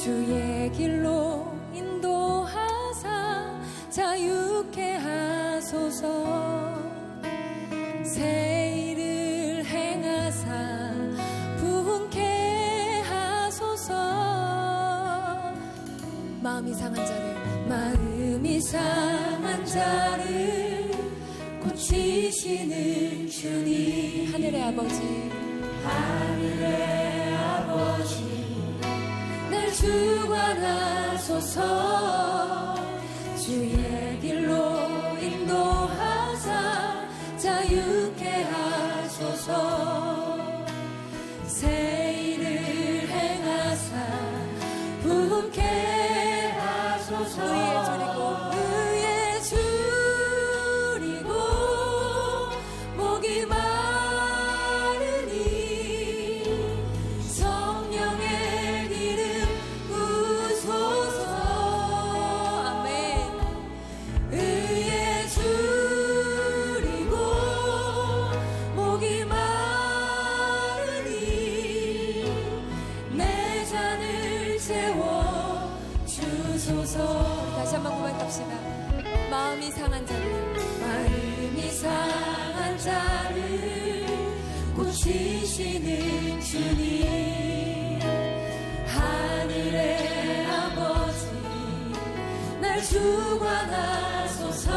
주의 길로 인도하사 자유케 하소서. 새 일을 행하사 부흥케 하소서. 마음이 상한 자를 고치시는 주님. 하늘의 아버지 날 주관하소서. 주의 길로 인도하사 자유케 하소서. 새 일을 행하사 부흥케 하소서. 의에 줄이고 목이 마르니 성령의 기름 부소서. 아멘. 의에 줄이고 목이 마르니 내 잔을 채워 주소서. 다시 한번 고백합시다. 마음이 상한 자를 고치시는 주님. 하늘의 아버지 날 주관하소서.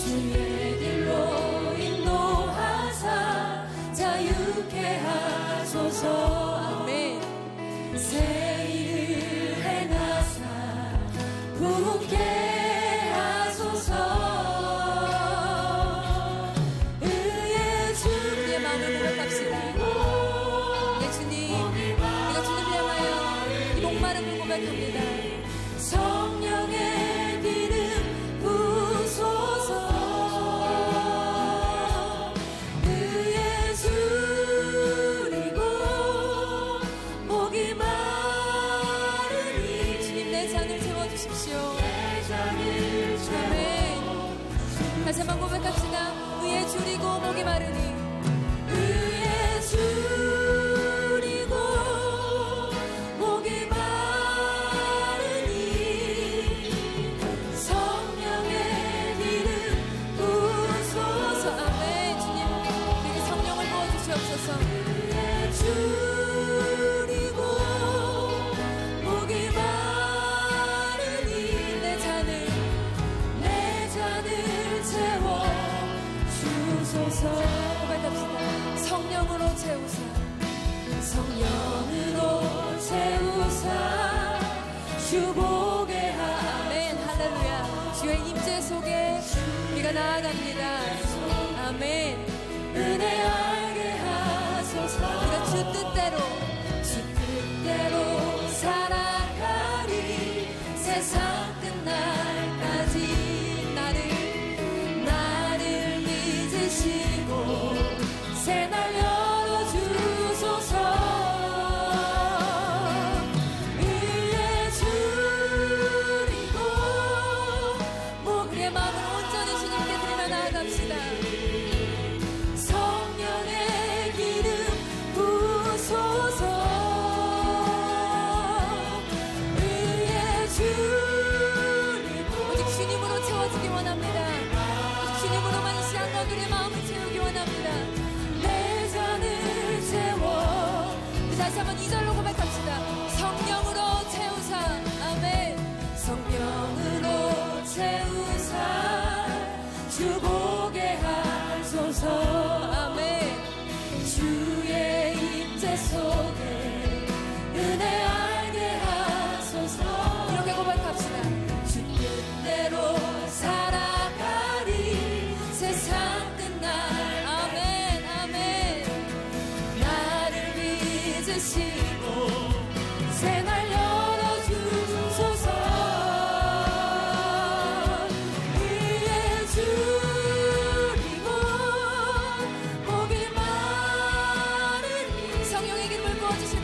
주의 길로 인도하사 자유케 하소서. 아멘. 새 일을 행하사 부흥케 하소서. 의의 주님의 마음을 고백합시다. 예 주님, 내가 주님을 향하여 이 목마름을 고백합니다. 성령의 기름 부소서. 의의 줄이고 목이 마르니 주님 내 잔을 채워주십시오. 아멘. 다시 한번 고백합시다. 의에 줄이고 목이 마르니 의에 줄이고 목이 마르니 성령의 기름 부소서. 아멘. 주님 우리에게 성령을 부어주시옵소서. 의에 줄이고 목이 마르니 내 잔을 채워 주소서. 고백합시다. 성령으로 채우사 주보게 아멘. 할렐루야. 주의 임재 속에 우리가 나아갑니다. 아멘. 은혜 알게 하소서. 우리가 주 뜻대로 살아가리. 세상 끝날까지 나를 믿으시고 새 날 열어주소서. 의에 줄이고 목의 마음을 온전히 주님께 드리며 나아갑시다. 성령의 기름 부소서. 의에 줄이고 오직 주님으로 채워주기 원합니다. 오직 주님으로만 이 시간 너들의 마음을 채우기 원합니다. 내 잔을 채워. 다시 한번 2절로 고백합시다. 성령으로 채우사. 아멘. 성령으로 채우사 주보게 하소서. 아멘. 주의 임재 속에 은혜 알게 하소서. 이렇게 고백합시다. 주 뜻대로 살아가리. 세상 끝날 아멘. 아멘. 나를 믿으시고 새 날 열어주소서. 의에 줄이고 목이 마르니 성령의 기름을 부어주실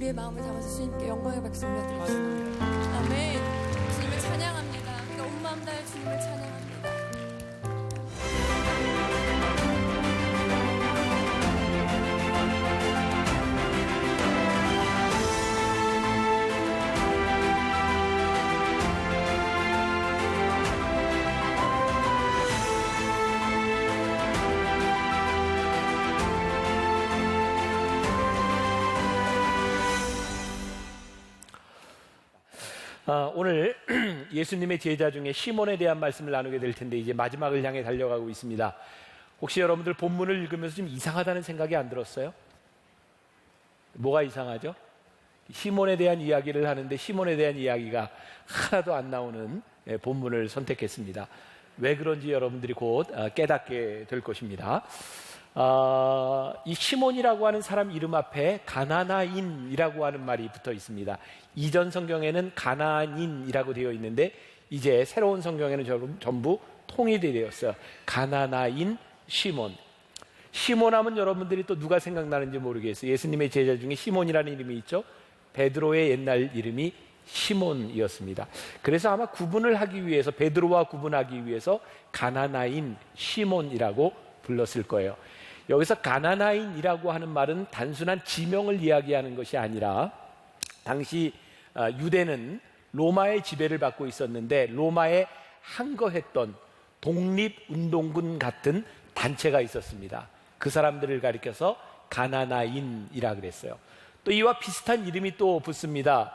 우리의 마음을 담아서 주님께 영광의 박수 올려드립시다. 아멘. 주님을 찬양합니다. 우리가 온 마음 다해 주님을 찬양합니다. 오늘 예수님의 제자 중에 시몬에 대한 말씀을 나누게 될 텐데 이제 마지막을 향해 달려가고 있습니다. 혹시 여러분들 본문을 읽으면서 좀 이상하다는 생각이 안 들었어요? 뭐가 이상하죠? 시몬에 대한 이야기를 하는데 시몬에 대한 이야기가 하나도 안 나오는 본문을 선택했습니다. 왜 그런지 여러분들이 곧 깨닫게 될 것입니다. 이 시몬이라고 하는 사람 이름 앞에 가나나인이라고 하는 말이 붙어 있습니다. 이전 성경에는 가나안인이라고 되어 있는데 이제 새로운 성경에는 전부 통일이 되었어요. 가나나인 시몬. 시몬하면 여러분들이 또 누가 생각나는지 모르겠어요. 예수님의 제자 중에 시몬이라는 이름이 있죠. 베드로의 옛날 이름이 시몬이었습니다. 그래서 아마 구분을 하기 위해서, 베드로와 구분하기 위해서 가나나인 시몬이라고 불렀을 거예요. 여기서 가나나인이라고 하는 말은 단순한 지명을 이야기하는 것이 아니라 당시 유대는 로마의 지배를 받고 있었는데 로마에 항거했던 독립운동군 같은 단체가 있었습니다. 그 사람들을 가리켜서 가나나인이라 그랬어요. 또 이와 비슷한 이름이 또 붙습니다.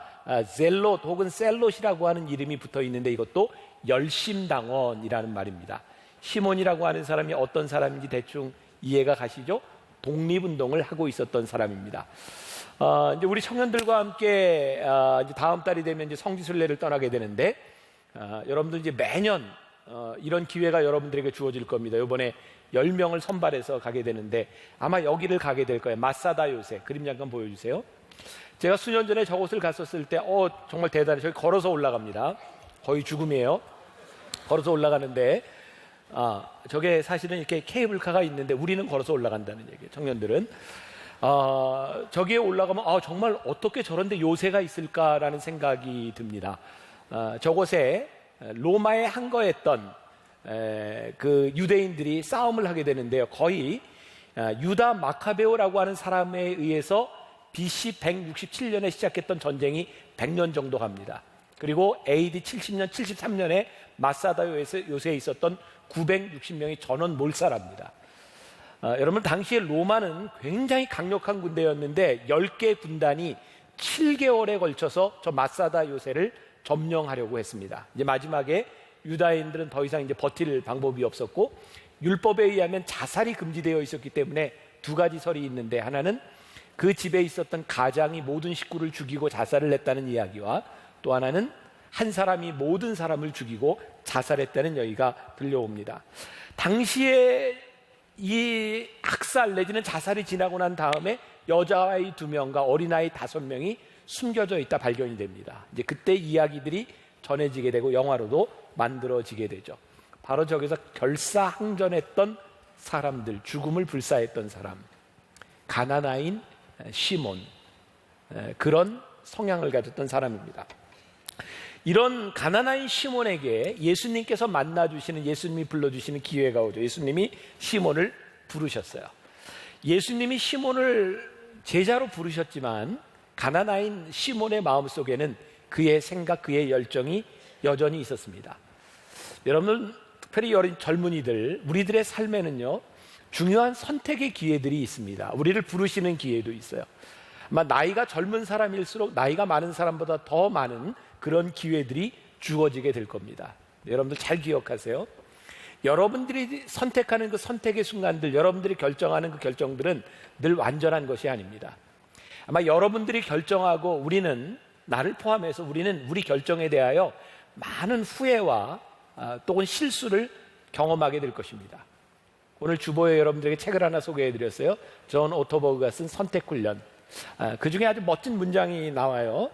젤롯 혹은 셀롯이라고 하는 이름이 붙어 있는데 이것도 열심당원이라는 말입니다. 시몬이라고 하는 사람이 어떤 사람인지 대충 이해가 가시죠? 독립운동을 하고 있었던 사람입니다. 이제 우리 청년들과 함께 이제 다음 달이 되면 이제 성지순례를 떠나게 되는데 여러분들 이제 매년 이런 기회가 여러분들에게 주어질 겁니다. 이번에 10명을 선발해서 가게 되는데 아마 여기를 가게 될 거예요. 마사다 요새. 그림 잠깐 보여주세요. 제가 수년 전에 저곳을 갔었을 때 정말 대단해. 저기 걸어서 올라갑니다. 거의 죽음이에요. 걸어서 올라가는데 저게 사실은 이렇게 케이블카가 있는데 우리는 걸어서 올라간다는 얘기예요. 청년들은 저기에 올라가면 정말 어떻게 저런 데 요새가 있을까라는 생각이 듭니다. 저곳에 로마에 항거했던 그 유대인들이 싸움을 하게 되는데요. 거의 유다 마카베오라고 하는 사람에 의해서 BC 167년에 시작했던 전쟁이 100년 정도 갑니다. 그리고 AD 70년, 73년에 마사다 요새에 있었던 960명이 전원 몰살합니다. 여러분 당시에 로마는 굉장히 강력한 군대였는데 10개 군단이 7개월에 걸쳐서 저 마사다 요새를 점령하려고 했습니다. 이제 마지막에 유다인들은 더 이상 이제 버틸 방법이 없었고 율법에 의하면 자살이 금지되어 있었기 때문에 두 가지 설이 있는데 하나는 그 집에 있었던 가장이 모든 식구를 죽이고 자살을 했다는 이야기와 또 하나는 한 사람이 모든 사람을 죽이고 자살했다는 얘기가 들려옵니다. 당시에 이 학살 내지는 자살이 지나고 난 다음에 여자아이 2명과 어린아이 5명이 숨겨져 있다 발견이 됩니다. 이제 그때 이야기들이 전해지게 되고 영화로도 만들어지게 되죠. 바로 저기서 결사항전했던 사람들, 죽음을 불사했던 사람, 가나나인 시몬, 그런 성향을 가졌던 사람입니다. 이런 가나나인 시몬에게 예수님께서 만나주시는, 예수님이 불러주시는 기회가 오죠. 예수님이 시몬을 부르셨어요. 예수님이 시몬을 제자로 부르셨지만 가나나인 시몬의 마음속에는 그의 생각, 그의 열정이 여전히 있었습니다. 여러분, 특별히 젊은이들, 우리들의 삶에는요 중요한 선택의 기회들이 있습니다. 우리를 부르시는 기회도 있어요. 아마 나이가 젊은 사람일수록 나이가 많은 사람보다 더 많은 그런 기회들이 주어지게 될 겁니다. 여러분들 잘 기억하세요. 여러분들이 선택하는 그 선택의 순간들, 여러분들이 결정하는 그 결정들은 늘 완전한 것이 아닙니다. 아마 여러분들이 결정하고 우리는, 나를 포함해서 우리는 우리 결정에 대하여 많은 후회와 또는 실수를 경험하게 될 것입니다. 오늘 주보에 여러분들에게 책을 하나 소개해드렸어요. 존 오토버그가 쓴 선택훈련. 그 중에 아주 멋진 문장이 나와요.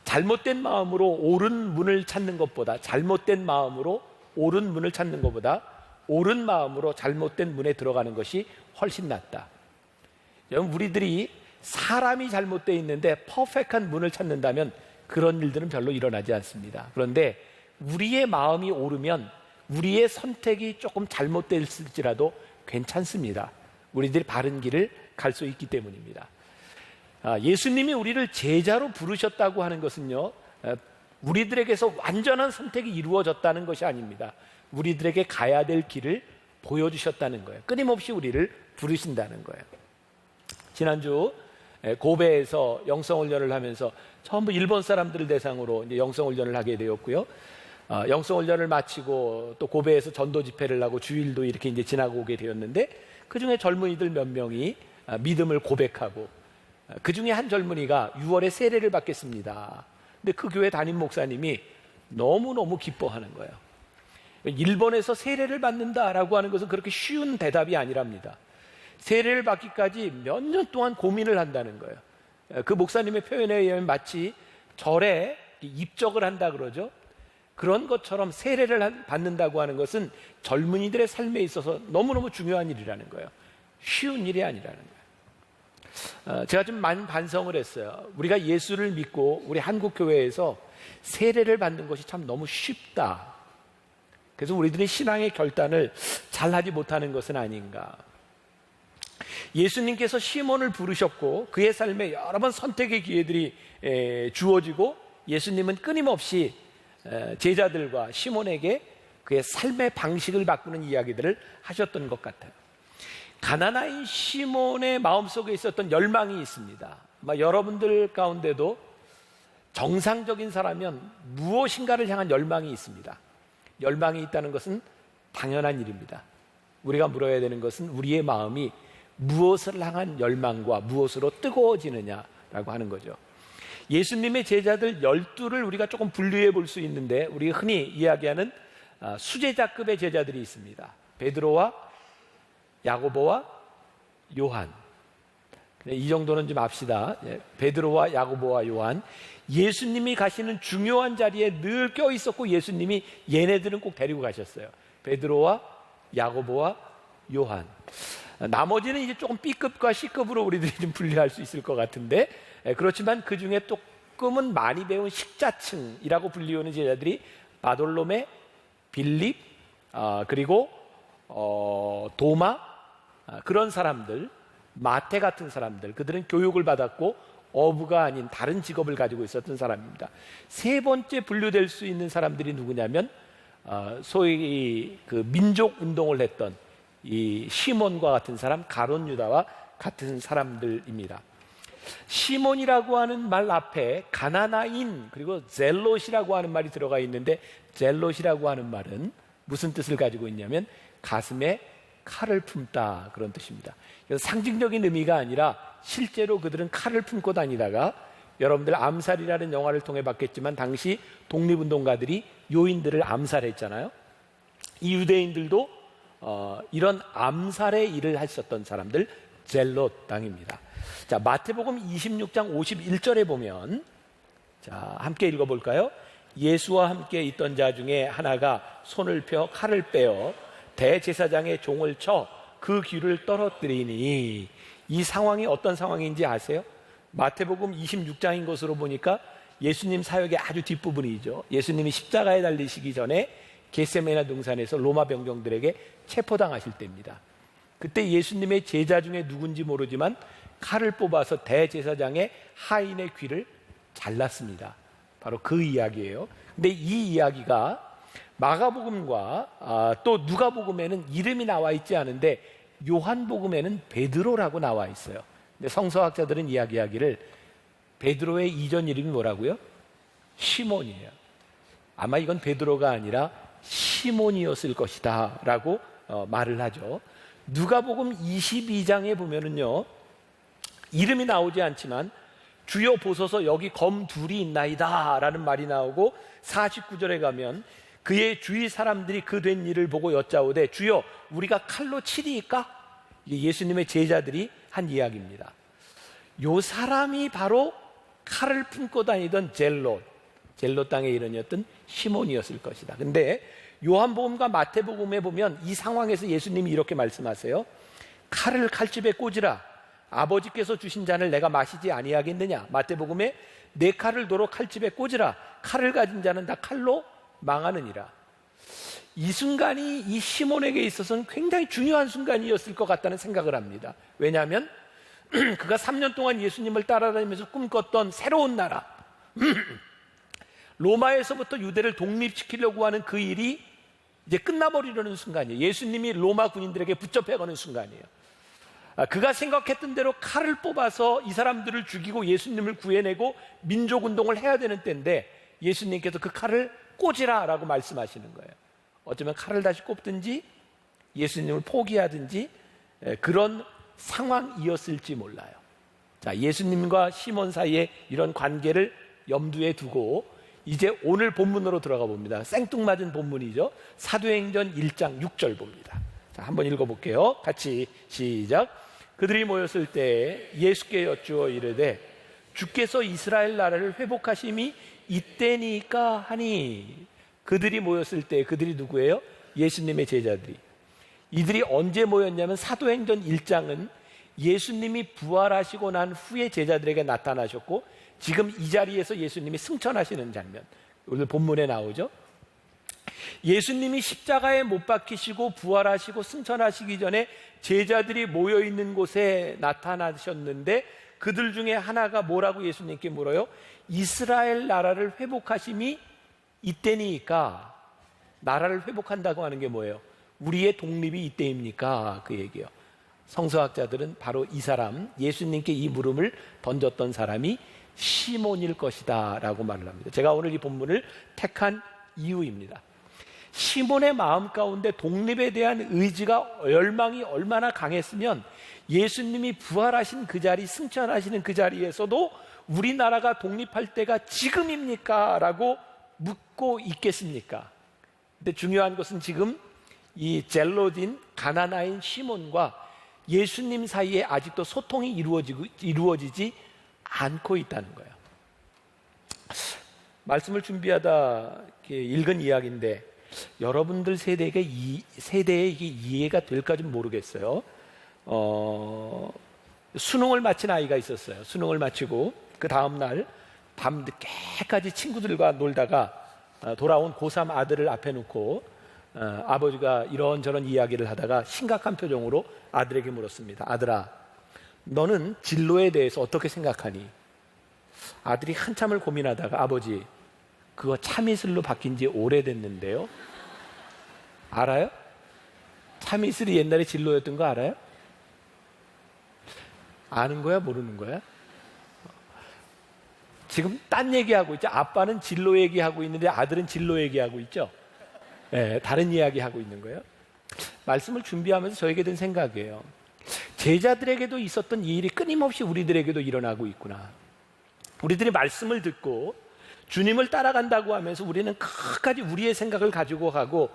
잘못된 마음으로 옳은 문을 찾는 것보다, 잘못된 마음으로 옳은 문을 찾는 것보다 옳은 마음으로 잘못된 문에 들어가는 것이 훨씬 낫다. 여러분, 우리들이 사람이 잘못되어 있는데 퍼펙트한 문을 찾는다면 그런 일들은 별로 일어나지 않습니다. 그런데 우리의 마음이 옳으면 우리의 선택이 조금 잘못됐을지라도 괜찮습니다. 우리들이 바른 길을 갈 수 있기 때문입니다. 예수님이 우리를 제자로 부르셨다고 하는 것은요, 우리들에게서 완전한 선택이 이루어졌다는 것이 아닙니다. 우리들에게 가야 될 길을 보여주셨다는 거예요. 끊임없이 우리를 부르신다는 거예요. 지난주 고베에서 영성훈련을 하면서 전부 일본 사람들을 대상으로 이제 영성훈련을 하게 되었고요. 영성훈련을 마치고 또 고베에서 전도 집회를 하고 주일도 이렇게 이제 지나고 오게 되었는데, 그 중에 젊은이들 몇 명이 믿음을 고백하고, 그 중에 한 젊은이가 6월에 세례를 받겠습니다. 근데 그 교회 담임 목사님이 너무너무 기뻐하는 거예요. 일본에서 세례를 받는다라고 하는 것은 그렇게 쉬운 대답이 아니랍니다. 세례를 받기까지 몇 년 동안 고민을 한다는 거예요. 그 목사님의 표현에 의하면 마치 절에 입적을 한다 그러죠. 그런 것처럼 세례를 받는다고 하는 것은 젊은이들의 삶에 있어서 너무너무 중요한 일이라는 거예요. 쉬운 일이 아니라는 거예요. 제가 좀 많이 반성을 했어요. 우리가 예수를 믿고 우리 한국 교회에서 세례를 받는 것이 참 너무 쉽다. 그래서 우리들이 신앙의 결단을 잘하지 못하는 것은 아닌가. 예수님께서 시몬을 부르셨고 그의 삶에 여러 번 선택의 기회들이 주어지고, 예수님은 끊임없이 제자들과 시몬에게 그의 삶의 방식을 바꾸는 이야기들을 하셨던 것 같아요. 가난한 시몬의 마음속에 있었던 열망이 있습니다. 여러분들 가운데도 정상적인 사람이면 무엇인가를 향한 열망이 있습니다. 열망이 있다는 것은 당연한 일입니다. 우리가 물어야 되는 것은 우리의 마음이 무엇을 향한 열망과 무엇으로 뜨거워지느냐라고 하는 거죠. 예수님의 제자들 12를 우리가 조금 분류해 볼 수 있는데, 우리가 흔히 이야기하는 수제자급의 제자들이 있습니다. 베드로와 야고보와 요한. 이 정도는 좀 압시다. 베드로와 야고보와 요한. 예수님이 가시는 중요한 자리에 늘 껴 있었고, 예수님이 얘네들은 꼭 데리고 가셨어요. 베드로와 야고보와 요한. 나머지는 이제 조금 B급과 C급으로 우리들이 좀 분류할 수 있을 것 같은데, 그렇지만 그 중에 조금은 많이 배운 식자층이라고 불리우는 제자들이 바돌로메, 빌립, 그리고 도마, 그런 사람들, 마태 같은 사람들, 그들은 교육을 받았고 어부가 아닌 다른 직업을 가지고 있었던 사람입니다. 세 번째 분류될 수 있는 사람들이 누구냐면 소위 그 민족 운동을 했던 이 시몬과 같은 사람, 가룟 유다와 같은 사람들입니다. 시몬이라고 하는 말 앞에 가나나인 그리고 젤롯이라고 하는 말이 들어가 있는데, 젤롯이라고 하는 말은 무슨 뜻을 가지고 있냐면 가슴에 칼을 품다, 그런 뜻입니다. 그래서 상징적인 의미가 아니라 실제로 그들은 칼을 품고 다니다가, 여러분들 암살이라는 영화를 통해 봤겠지만 당시 독립운동가들이 요인들을 암살했잖아요. 이 유대인들도 이런 암살의 일을 하셨던 사람들, 젤롯 당입니다. 자, 마태복음 26장 51절에 보면, 자, 함께 읽어볼까요? 예수와 함께 있던 자 중에 하나가 손을 펴 칼을 빼어 대제사장의 종을 쳐 그 귀를 떨어뜨리니. 이 상황이 어떤 상황인지 아세요? 마태복음 26장인 것으로 보니까 예수님 사역의 아주 뒷부분이죠. 예수님이 십자가에 달리시기 전에 겟세마네 동산에서 로마 병정들에게 체포당하실 때입니다. 그때 예수님의 제자 중에 누군지 모르지만 칼을 뽑아서 대제사장의 하인의 귀를 잘랐습니다. 바로 그 이야기예요. 근데 이 이야기가 마가복음과 또 누가복음에는 이름이 나와 있지 않은데 요한복음에는 베드로라고 나와 있어요. 근데 성서학자들은 이야기하기를 베드로의 이전 이름이 뭐라고요? 시몬이에요. 아마 이건 베드로가 아니라 시몬이었을 것이다 라고 말을 하죠. 누가복음 22장에 보면은요, 이름이 나오지 않지만 주여 보소서 여기 검 둘이 있나이다 라는 말이 나오고, 49절에 가면 그의 주위 사람들이 그 된 일을 보고 여짜오되 주여 우리가 칼로 치리이까? 이게 예수님의 제자들이 한 이야기입니다. 요 사람이 바로 칼을 품고 다니던 젤롯 땅의 일원이었던 시몬이었을 것이다. 근데 요한복음과 마태복음에 보면 이 상황에서 예수님이 이렇게 말씀하세요. 칼을 칼집에 꽂으라. 아버지께서 주신 잔을 내가 마시지 아니하겠느냐. 마태복음에 내 칼을 도로 칼집에 꽂으라. 칼을 가진 자는 다 칼로 망하느니라. 이 순간이 이 시몬에게 있어서는 굉장히 중요한 순간이었을 것 같다는 생각을 합니다. 왜냐하면 그가 3년 동안 예수님을 따라다니면서 꿈꿨던 새로운 나라, 로마에서부터 유대를 독립시키려고 하는 그 일이 이제 끝나버리려는 순간이에요. 예수님이 로마 군인들에게 붙잡혀가는 순간이에요. 그가 생각했던 대로 칼을 뽑아서 이 사람들을 죽이고 예수님을 구해내고 민족운동을 해야 되는 때인데 예수님께서 그 칼을 꽂으라 라고 말씀하시는 거예요. 어쩌면 칼을 다시 꼽든지 예수님을 포기하든지 그런 상황이었을지 몰라요. 자, 예수님과 시몬 사이에 이런 관계를 염두에 두고 이제 오늘 본문으로 들어가 봅니다. 생뚱맞은 본문이죠. 사도행전 1장 6절 봅니다. 자, 한번 읽어볼게요. 같이 시작. 그들이 모였을 때 예수께 여쭈어 이르되 주께서 이스라엘 나라를 회복하심이 이때니까 하니. 그들이 모였을 때, 그들이 누구예요? 예수님의 제자들이. 이들이 언제 모였냐면 사도행전 1장은 예수님이 부활하시고 난 후에 제자들에게 나타나셨고 지금 이 자리에서 예수님이 승천하시는 장면, 오늘 본문에 나오죠. 예수님이 십자가에 못 박히시고 부활하시고 승천하시기 전에 제자들이 모여있는 곳에 나타나셨는데 그들 중에 하나가 뭐라고 예수님께 물어요? 이스라엘 나라를 회복하심이 이때니까. 나라를 회복한다고 하는 게 뭐예요? 우리의 독립이 이때입니까? 그 얘기예요. 성서학자들은 바로 이 사람, 예수님께 이 물음을 던졌던 사람이 시몬일 것이다 라고 말을 합니다. 제가 오늘 이 본문을 택한 이유입니다. 시몬의 마음 가운데 독립에 대한 의지가, 열망이 얼마나 강했으면 예수님이 부활하신 그 자리, 승천하시는 그 자리에서도 우리나라가 독립할 때가 지금입니까? 라고 묻고 있겠습니까? 근데 중요한 것은 지금 이 젤로딘 가나나인 시몬과 예수님 사이에 아직도 소통이 이루어지지 않고 있다는 거예요. 말씀을 준비하다 읽은 이야기인데 여러분들 세대에게 이게 이해가 될까 좀 모르겠어요. 수능을 마친 아이가 있었어요. 수능을 마치고 그 다음날 밤 늦게까지 친구들과 놀다가 돌아온 고3 아들을 앞에 놓고 아버지가 이런저런 이야기를 하다가 심각한 표정으로 아들에게 물었습니다. 아들아, 너는 진로에 대해서 어떻게 생각하니? 아들이 한참을 고민하다가 아버지, 그거 참이슬로 바뀐 지 오래됐는데요. 알아요? 참이슬이 옛날에 진로였던 거 알아요? 아는 거야, 모르는 거야? 지금 딴 얘기하고 있죠. 아빠는 진로 얘기하고 있는데 아들은 진로 얘기하고 있죠. 네, 다른 이야기 하고 있는 거예요. 말씀을 준비하면서 저에게 든 생각이에요. 제자들에게도 있었던 이 일이 끊임없이 우리들에게도 일어나고 있구나. 우리들이 말씀을 듣고 주님을 따라간다고 하면서 우리는 끝까지 우리의 생각을 가지고 가고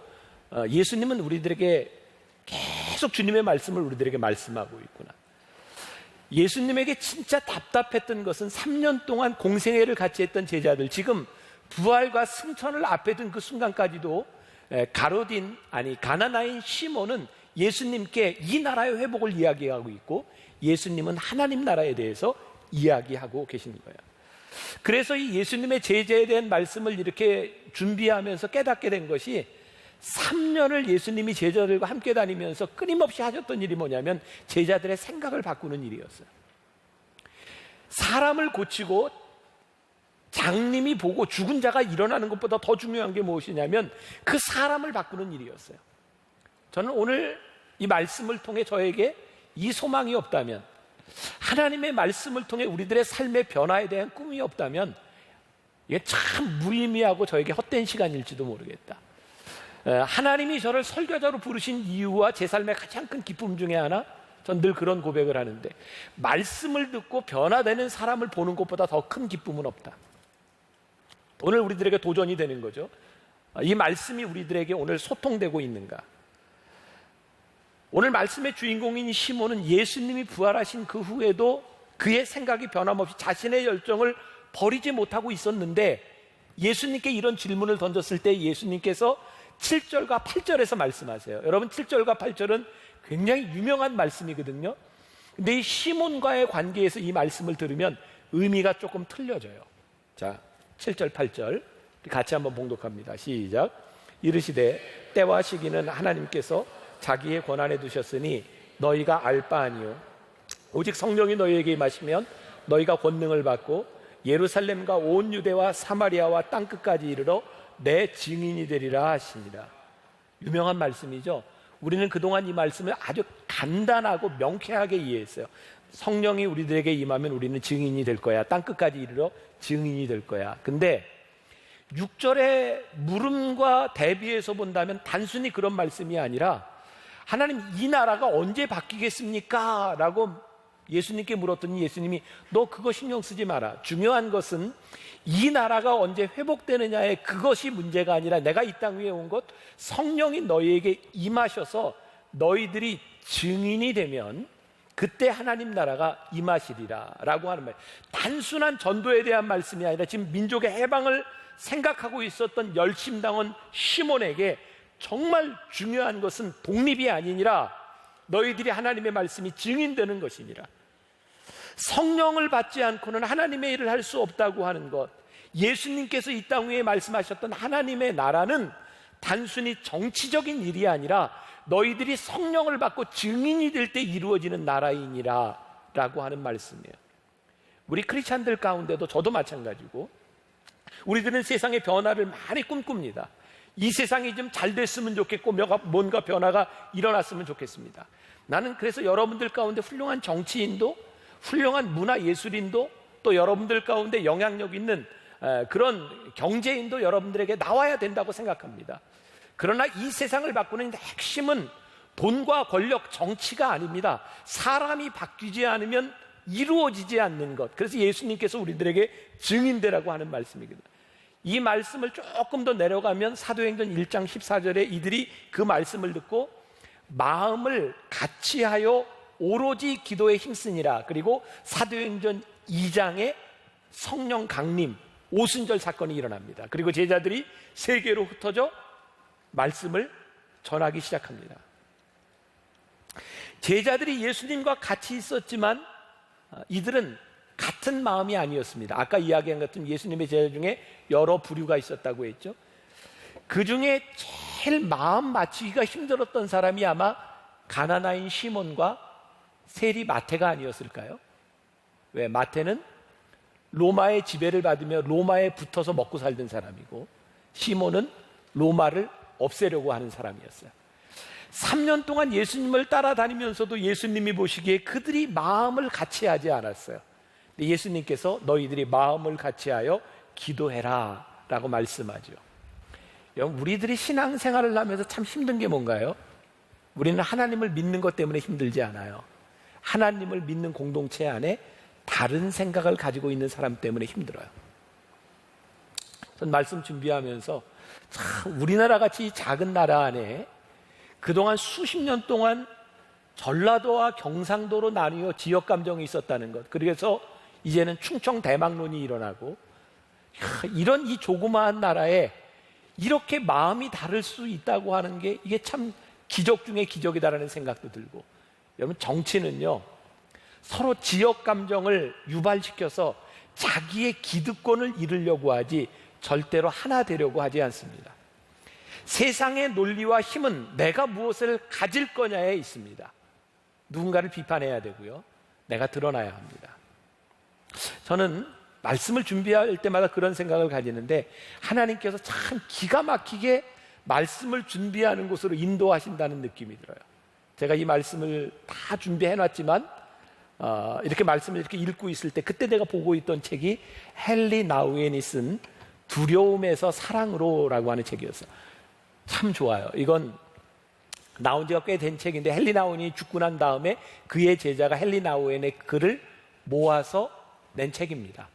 예수님은 우리들에게 계속 주님의 말씀을 우리들에게 말씀하고 있구나. 예수님에게 진짜 답답했던 것은 3년 동안 공생애를 같이 했던 제자들, 지금 부활과 승천을 앞에 둔 그 순간까지도 가나나인 시몬은 예수님께 이 나라의 회복을 이야기하고 있고 예수님은 하나님 나라에 대해서 이야기하고 계시는 거예요. 그래서 이 예수님의 제자에 대한 말씀을 이렇게 준비하면서 깨닫게 된 것이 3년을 예수님이 제자들과 함께 다니면서 끊임없이 하셨던 일이 뭐냐면 제자들의 생각을 바꾸는 일이었어요. 사람을 고치고 장님이 보고 죽은 자가 일어나는 것보다 더 중요한 게 무엇이냐면 그 사람을 바꾸는 일이었어요. 저는 오늘 이 말씀을 통해 저에게 이 소망이 없다면, 하나님의 말씀을 통해 우리들의 삶의 변화에 대한 꿈이 없다면 이게 참 무의미하고 저에게 헛된 시간일지도 모르겠다. 하나님이 저를 설교자로 부르신 이유와 제 삶의 가장 큰 기쁨 중에 하나, 전 늘 그런 고백을 하는데 말씀을 듣고 변화되는 사람을 보는 것보다 더 큰 기쁨은 없다. 오늘 우리들에게 도전이 되는 거죠. 이 말씀이 우리들에게 오늘 소통되고 있는가? 오늘 말씀의 주인공인 시몬은 예수님이 부활하신 그 후에도 그의 생각이 변함없이 자신의 열정을 버리지 못하고 있었는데 예수님께 이런 질문을 던졌을 때 예수님께서 7절과 8절에서 말씀하세요. 여러분, 7절과 8절은 굉장히 유명한 말씀이거든요. 근데 이 시몬과의 관계에서 이 말씀을 들으면 의미가 조금 틀려져요. 자, 7절, 8절 같이 한번 봉독합니다. 시작. 이르시되 때와 시기는 하나님께서 자기의 권한에 두셨으니 너희가 알 바 아니요 오직 성령이 너희에게 임하시면 너희가 권능을 받고 예루살렘과 온 유대와 사마리아와 땅끝까지 이르러 내 증인이 되리라 하십니다. 유명한 말씀이죠. 우리는 그동안 이 말씀을 아주 간단하고 명쾌하게 이해했어요. 성령이 우리들에게 임하면 우리는 증인이 될 거야. 땅끝까지 이르러 증인이 될 거야. 근데 6절의 물음과 대비해서 본다면 단순히 그런 말씀이 아니라 하나님, 이 나라가 언제 바뀌겠습니까? 라고 예수님께 물었더니 예수님이 너 그거 신경 쓰지 마라. 중요한 것은 이 나라가 언제 회복되느냐에 그것이 문제가 아니라 내가 이 땅 위에 온 것, 성령이 너희에게 임하셔서 너희들이 증인이 되면 그때 하나님 나라가 임하시리라 라고 하는 말. 단순한 전도에 대한 말씀이 아니라 지금 민족의 해방을 생각하고 있었던 열심당원 시몬에게 정말 중요한 것은 독립이 아니니라 너희들이 하나님의 말씀이 증인되는 것이니라. 성령을 받지 않고는 하나님의 일을 할 수 없다고 하는 것. 예수님께서 이 땅 위에 말씀하셨던 하나님의 나라는 단순히 정치적인 일이 아니라 너희들이 성령을 받고 증인이 될 때 이루어지는 나라이니라 라고 하는 말씀이에요. 우리 크리스찬들 가운데도 저도 마찬가지고 우리들은 세상의 변화를 많이 꿈꿉니다. 이 세상이 좀 잘 됐으면 좋겠고 뭔가 변화가 일어났으면 좋겠습니다. 나는 그래서 여러분들 가운데 훌륭한 정치인도 훌륭한 문화예술인도 또 여러분들 가운데 영향력 있는 그런 경제인도 여러분들에게 나와야 된다고 생각합니다. 그러나 이 세상을 바꾸는 핵심은 돈과 권력, 정치가 아닙니다. 사람이 바뀌지 않으면 이루어지지 않는 것. 그래서 예수님께서 우리들에게 증인되라고 하는 말씀이거든요. 이 말씀을 조금 더 내려가면 사도행전 1장 14절에 이들이 그 말씀을 듣고 마음을 같이하여 오로지 기도에 힘쓰니라. 그리고 사도행전 2장에 성령 강림 오순절 사건이 일어납니다. 그리고 제자들이 세계로 흩어져 말씀을 전하기 시작합니다. 제자들이 예수님과 같이 있었지만 이들은 같은 마음이 아니었습니다. 아까 이야기한 것처럼 예수님의 제자 중에 여러 부류가 있었다고 했죠. 그 중에 제일 마음 맞추기가 힘들었던 사람이 아마 가나나인 시몬과 세리 마태가 아니었을까요? 왜? 마태는 로마의 지배를 받으며 로마에 붙어서 먹고 살던 사람이고 시몬은 로마를 없애려고 하는 사람이었어요. 3년 동안 예수님을 따라다니면서도 예수님이 보시기에 그들이 마음을 같이 하지 않았어요. 근데 예수님께서 너희들이 마음을 같이하여 기도해라 라고 말씀하죠. 우리들이 신앙생활을 하면서 참 힘든 게 뭔가요? 우리는 하나님을 믿는 것 때문에 힘들지 않아요. 하나님을 믿는 공동체 안에 다른 생각을 가지고 있는 사람 때문에 힘들어요. 전 말씀 준비하면서 참 우리나라 같이 작은 나라 안에 그동안 수십 년 동안 전라도와 경상도로 나뉘어 지역 감정이 있었다는 것. 그래서 이제는 충청 대망론이 일어나고 이런 이 조그마한 나라에 이렇게 마음이 다를 수 있다고 하는 게 이게 참 기적 중에 기적이다라는 생각도 들고, 여러분 정치는요 서로 지역 감정을 유발시켜서 자기의 기득권을 이루려고 하지 절대로 하나 되려고 하지 않습니다. 세상의 논리와 힘은 내가 무엇을 가질 거냐에 있습니다. 누군가를 비판해야 되고요, 내가 드러나야 합니다. 저는 말씀을 준비할 때마다 그런 생각을 가지는데 하나님께서 참 기가 막히게 말씀을 준비하는 곳으로 인도하신다는 느낌이 들어요. 제가 이 말씀을 다 준비해놨지만 이렇게 말씀을 이렇게 읽고 있을 때 그때 내가 보고 있던 책이 헨리 나우엔이 쓴 두려움에서 사랑으로 라고 하는 책이었어요. 참 좋아요. 이건 나온 지가 꽤 된 책인데 헨리 나우엔이 죽고 난 다음에 그의 제자가 헨리 나우엔의 글을 모아서 낸 책입니다.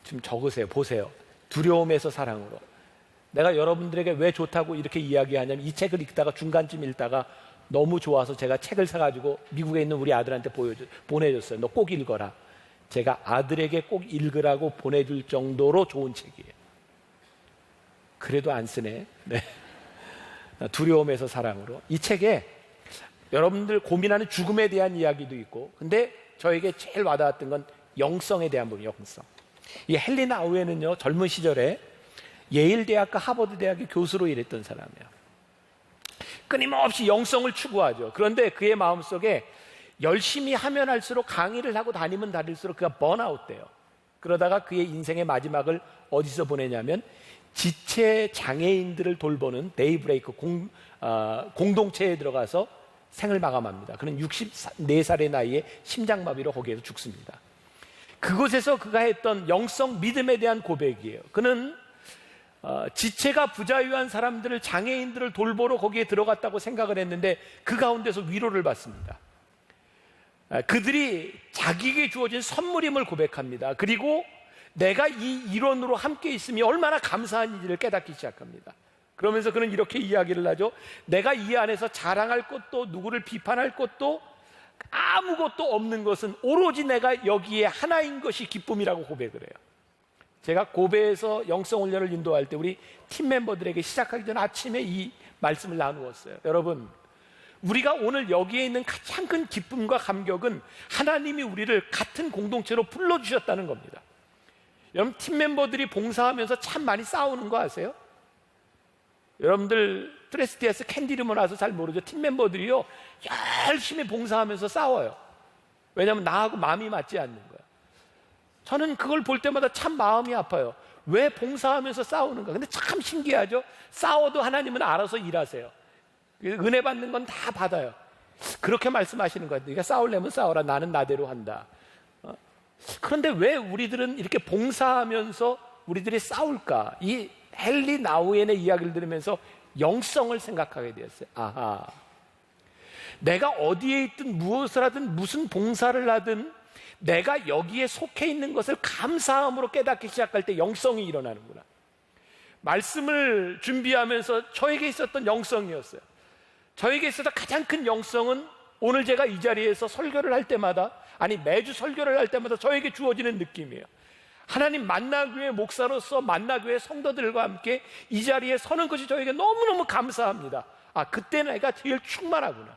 좀 적으세요. 보세요. 두려움에서 사랑으로. 내가 여러분들에게 왜 좋다고 이렇게 이야기하냐면 이 책을 읽다가 중간쯤 읽다가 너무 좋아서 제가 책을 사가지고 미국에 있는 우리 아들한테 보내줬어요. 너 꼭 읽어라. 제가 아들에게 꼭 읽으라고 보내줄 정도로 좋은 책이에요. 그래도 안 쓰네. 네. 두려움에서 사랑으로. 이 책에 여러분들 고민하는 죽음에 대한 이야기도 있고, 근데 저에게 제일 와닿았던 건 영성에 대한 부분이에요. 영성. 이 헨리 나우에는요, 젊은 시절에 예일 대학과 하버드 대학의 교수로 일했던 사람이에요. 끊임없이 영성을 추구하죠. 그런데 그의 마음속에 열심히 하면 할수록, 강의를 하고 다니면 다닐수록 그가 번아웃 돼요. 그러다가 그의 인생의 마지막을 어디서 보내냐면 지체 장애인들을 돌보는 데이브레이크 공동체에 들어가서 생을 마감합니다. 그는 64살의 나이에 심장마비로 거기에서 죽습니다. 그곳에서 그가 했던 영성 믿음에 대한 고백이에요. 그는 지체가 부자유한 사람들을, 장애인들을 돌보러 거기에 들어갔다고 생각을 했는데 그 가운데서 위로를 받습니다. 그들이 자기에게 주어진 선물임을 고백합니다. 그리고 내가 이 일원으로 함께 있음이 얼마나 감사한지를 깨닫기 시작합니다. 그러면서 그는 이렇게 이야기를 하죠. 내가 이 안에서 자랑할 것도, 누구를 비판할 것도, 아무것도 없는 것은 오로지 내가 여기에 하나인 것이 기쁨이라고 고백을 해요. 제가 고베에서 영성훈련을 인도할 때 우리 팀 멤버들에게 시작하기 전 아침에 이 말씀을 나누었어요. 여러분, 우리가 오늘 여기에 있는 가장 큰 기쁨과 감격은 하나님이 우리를 같은 공동체로 불러주셨다는 겁니다. 여러분, 팀 멤버들이 봉사하면서 참 많이 싸우는 거 아세요? 여러분들 트레스티에스 캔디룸을 와서 잘 모르죠. 팀 멤버들이요, 열심히 봉사하면서 싸워요. 왜냐하면 나하고 마음이 맞지 않는 거예요. 저는 그걸 볼 때마다 참 마음이 아파요. 왜 봉사하면서 싸우는가? 근데 참 신기하죠. 싸워도 하나님은 알아서 일하세요. 은혜 받는 건 다 받아요. 그렇게 말씀하시는 거예요. 네가 싸우려면 싸워라. 나는 나대로 한다. 그런데 왜 우리들은 이렇게 봉사하면서 우리들이 싸울까? 이 헨리 나우엔의 이야기를 들으면서 영성을 생각하게 되었어요. 아하, 내가 어디에 있든 무엇을 하든 무슨 봉사를 하든 내가 여기에 속해 있는 것을 감사함으로 깨닫기 시작할 때 영성이 일어나는구나. 말씀을 준비하면서 저에게 있었던 영성이었어요. 저에게 있었던 가장 큰 영성은 오늘 제가 이 자리에서 설교를 할 때마다, 아니 매주 설교를 할 때마다 저에게 주어지는 느낌이에요. 하나님 만나교회 목사로서 만나교회 성도들과 함께 이 자리에 서는 것이 저에게 너무너무 감사합니다. 아, 그때 내가 제일 충만하구나.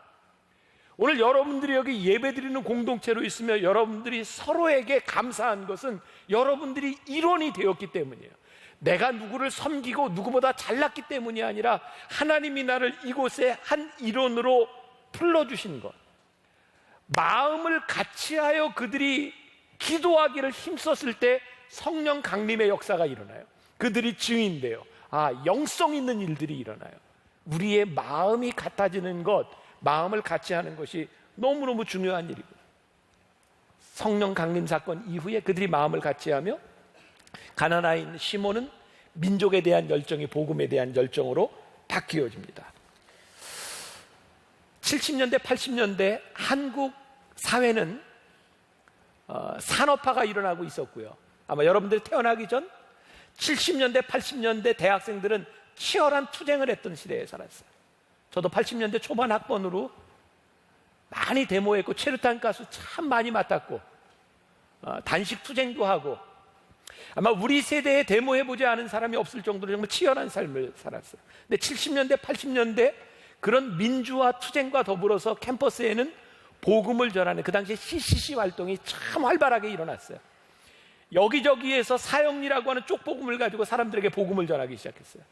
오늘 여러분들이 여기 예배드리는 공동체로 있으며 여러분들이 서로에게 감사한 것은 여러분들이 일원이 되었기 때문이에요. 내가 누구를 섬기고 누구보다 잘났기 때문이 아니라 하나님이 나를 이곳에 한 일원으로 불러주신 것, 마음을 같이하여 그들이 기도하기를 힘썼을 때 성령 강림의 역사가 일어나요. 그들이 증인돼요. 아, 영성 있는 일들이 일어나요. 우리의 마음이 같아지는 것, 마음을 같이 하는 것이 너무너무 중요한 일이고, 성령 강림 사건 이후에 그들이 마음을 같이하며 가나나인 시몬은 민족에 대한 열정이 복음에 대한 열정으로 바뀌어집니다. 70년대 80년대 한국 사회는 산업화가 일어나고 있었고요. 아마 여러분들이 태어나기 전 70년대 80년대 대학생들은 치열한 투쟁을 했던 시대에 살았어요. 저도 80년대 초반 학번으로 많이 데모했고 최루탄 가스 참 많이 맡았고 단식 투쟁도 하고, 아마 우리 세대에 데모해보지 않은 사람이 없을 정도로 정말 치열한 삶을 살았어요. 근데 70년대 80년대 그런 민주화 투쟁과 더불어서 캠퍼스에는 복음을 전하는, 그 당시에 CCC 활동이 참 활발하게 일어났어요. 여기저기에서 사형리라고 하는 쪽복음을 가지고 사람들에게 복음을 전하기 시작했어요.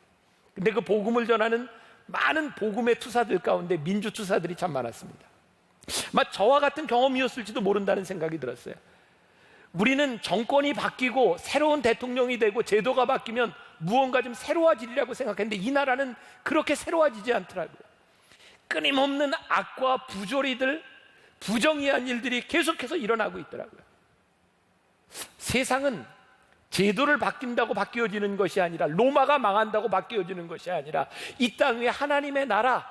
근데 그 복음을 전하는 많은 복음의 투사들 가운데 민주 투사들이 참 많았습니다. 아마 저와 같은 경험이었을지도 모른다는 생각이 들었어요. 우리는 정권이 바뀌고 새로운 대통령이 되고 제도가 바뀌면 무언가 좀 새로워지리라고 생각했는데 이 나라는 그렇게 새로워지지 않더라고요. 끊임없는 악과 부조리들, 부정의한 일들이 계속해서 일어나고 있더라고요. 세상은 제도를 바뀐다고 바뀌어지는 것이 아니라, 로마가 망한다고 바뀌어지는 것이 아니라 이 땅 위에 하나님의 나라,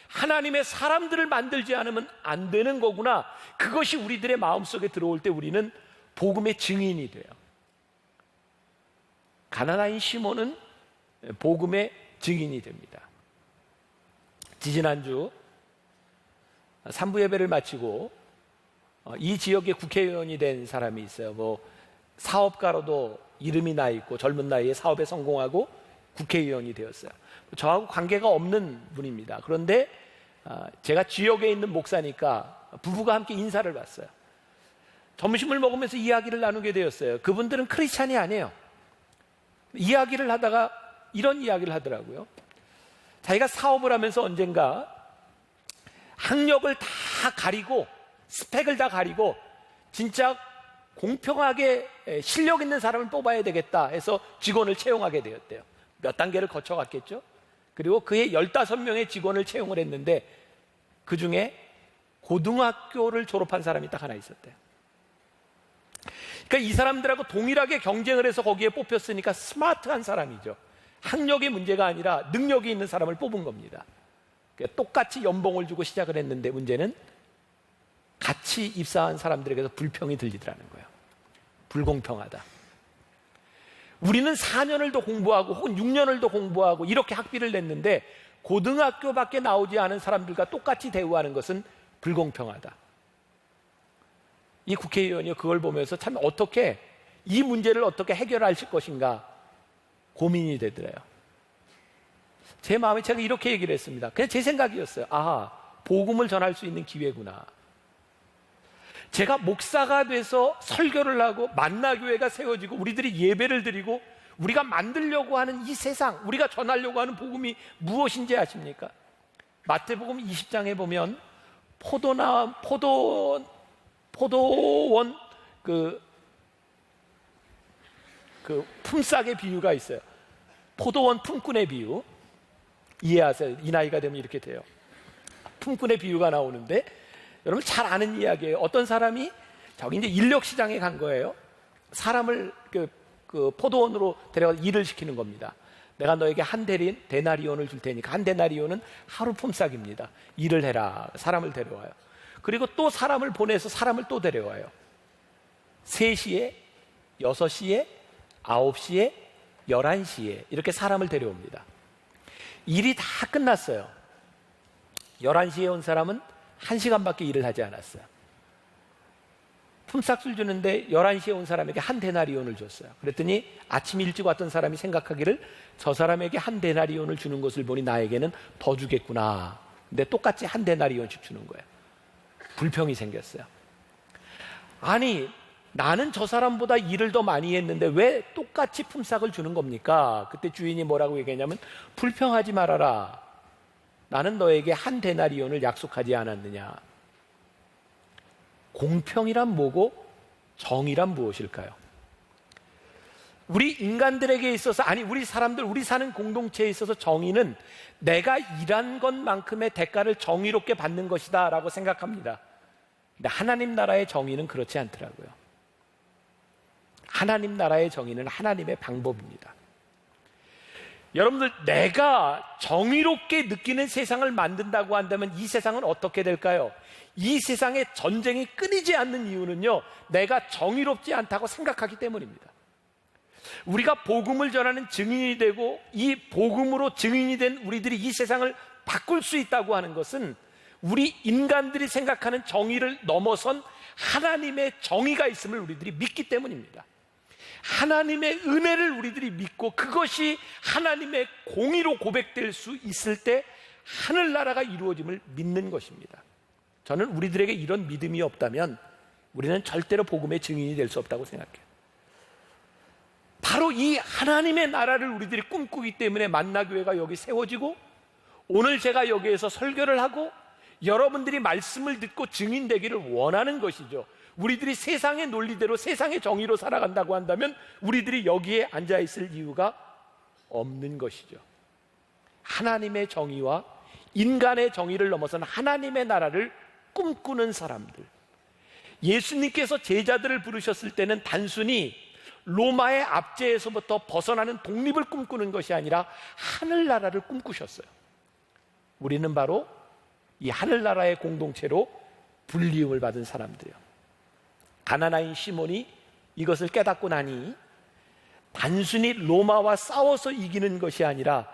하나님의 사람들을 만들지 않으면 안 되는 거구나. 그것이 우리들의 마음속에 들어올 때 우리는 복음의 증인이 돼요. 가나나인 시몬은 복음의 증인이 됩니다. 지지난주 3부 예배를 마치고 이 지역의 국회의원이 된 사람이 있어요. 뭐 사업가로도 이름이 나 있고 젊은 나이에 사업에 성공하고 국회의원이 되었어요. 저하고 관계가 없는 분입니다. 그런데 제가 지역에 있는 목사니까 부부가 함께 인사를 받았어요. 점심을 먹으면서 이야기를 나누게 되었어요. 그분들은 크리스찬이 아니에요. 이야기를 하다가 이런 이야기를 하더라고요. 자기가 사업을 하면서 언젠가 학력을 다 가리고 스펙을 다 가리고 진짜 공평하게 실력 있는 사람을 뽑아야 되겠다 해서 직원을 채용하게 되었대요. 몇 단계를 거쳐갔겠죠. 그리고 그의 15명의 직원을 채용을 했는데 그 중에 고등학교를 졸업한 사람이 딱 하나 있었대요. 그러니까 이 사람들하고 동일하게 경쟁을 해서 거기에 뽑혔으니까 스마트한 사람이죠. 학력의 문제가 아니라 능력이 있는 사람을 뽑은 겁니다. 그러니까 똑같이 연봉을 주고 시작을 했는데 문제는 같이 입사한 사람들에게서 불평이 들리더라는 거예요. 불공평하다. 우리는 4년을 더 공부하고 혹은 6년을 더 공부하고 이렇게 학비를 냈는데 고등학교밖에 나오지 않은 사람들과 똑같이 대우하는 것은 불공평하다. 이 국회의원이 그걸 보면서 참 어떻게 이 문제를 어떻게 해결할 것인가 고민이 되더래요. 제 마음에 제가 이렇게 얘기를 했습니다. 그냥 제 생각이었어요. 아, 복음을 전할 수 있는 기회구나. 제가 목사가 돼서 설교를 하고 만나교회가 세워지고 우리들이 예배를 드리고 우리가 만들려고 하는 이 세상, 우리가 전하려고 하는 복음이 무엇인지 아십니까? 마태복음 20장에 보면 포도원 그 품삯의 비유가 있어요. 포도원 품꾼의 비유. 이해하세요? 이 나이가 되면 이렇게 돼요. 품꾼의 비유가 나오는데 여러분 잘 아는 이야기예요. 어떤 사람이 저기 이제 인력 시장에 간 거예요. 사람을 그 포도원으로 데려가서 일을 시키는 겁니다. 내가 너에게 한 데나리온을 줄 테니까 한 데나리온은 하루 품삯입니다. 일을 해라. 사람을 데려와요. 그리고 또 사람을 보내서 사람을 또 데려와요. 3시에, 6시에, 9시에, 11시에 이렇게 사람을 데려옵니다. 일이 다 끝났어요. 11시에 온 사람은 1시간밖에 일을 하지 않았어요. 품삯을 주는데 11시에 온 사람에게 한 데나리온을 줬어요. 그랬더니 아침 일찍 왔던 사람이 생각하기를 저 사람에게 한 데나리온을 주는 것을 보니 나에게는 더 주겠구나. 근데 똑같이 한 데나리온씩 주는 거예요. 불평이 생겼어요. 아니, 나는 저 사람보다 일을 더 많이 했는데 왜 똑같이 품삯을 주는 겁니까? 그때 주인이 뭐라고 얘기했냐면 불평하지 말아라. 나는 너에게 한 데나리온을 약속하지 않았느냐. 공평이란 뭐고 정의란 무엇일까요? 우리 인간들에게 있어서, 아니 우리 사람들, 우리 사는 공동체에 있어서 정의는 내가 일한 것만큼의 대가를 정의롭게 받는 것이다 라고 생각합니다. 근데 하나님 나라의 정의는 그렇지 않더라고요. 하나님 나라의 정의는 하나님의 방법입니다. 여러분들, 내가 정의롭게 느끼는 세상을 만든다고 한다면 이 세상은 어떻게 될까요? 이 세상에 전쟁이 끊이지 않는 이유는요, 내가 정의롭지 않다고 생각하기 때문입니다. 우리가 복음을 전하는 증인이 되고 이 복음으로 증인이 된 우리들이 이 세상을 바꿀 수 있다고 하는 것은 우리 인간들이 생각하는 정의를 넘어선 하나님의 정의가 있음을 우리들이 믿기 때문입니다. 하나님의 은혜를 우리들이 믿고 그것이 하나님의 공의로 고백될 수 있을 때 하늘나라가 이루어짐을 믿는 것입니다. 저는 우리들에게 이런 믿음이 없다면 우리는 절대로 복음의 증인이 될 수 없다고 생각해요. 바로 이 하나님의 나라를 우리들이 꿈꾸기 때문에 만나교회가 여기 세워지고 오늘 제가 여기에서 설교를 하고 여러분들이 말씀을 듣고 증인되기를 원하는 것이죠. 우리들이 세상의 논리대로 세상의 정의로 살아간다고 한다면 우리들이 여기에 앉아있을 이유가 없는 것이죠. 하나님의 정의와 인간의 정의를 넘어서는 하나님의 나라를 꿈꾸는 사람들. 예수님께서 제자들을 부르셨을 때는 단순히 로마의 압제에서부터 벗어나는 독립을 꿈꾸는 것이 아니라 하늘나라를 꿈꾸셨어요. 우리는 바로 이 하늘나라의 공동체로 불리움을 받은 사람들이요. 가나나인 시몬이 이것을 깨닫고 나니 단순히 로마와 싸워서 이기는 것이 아니라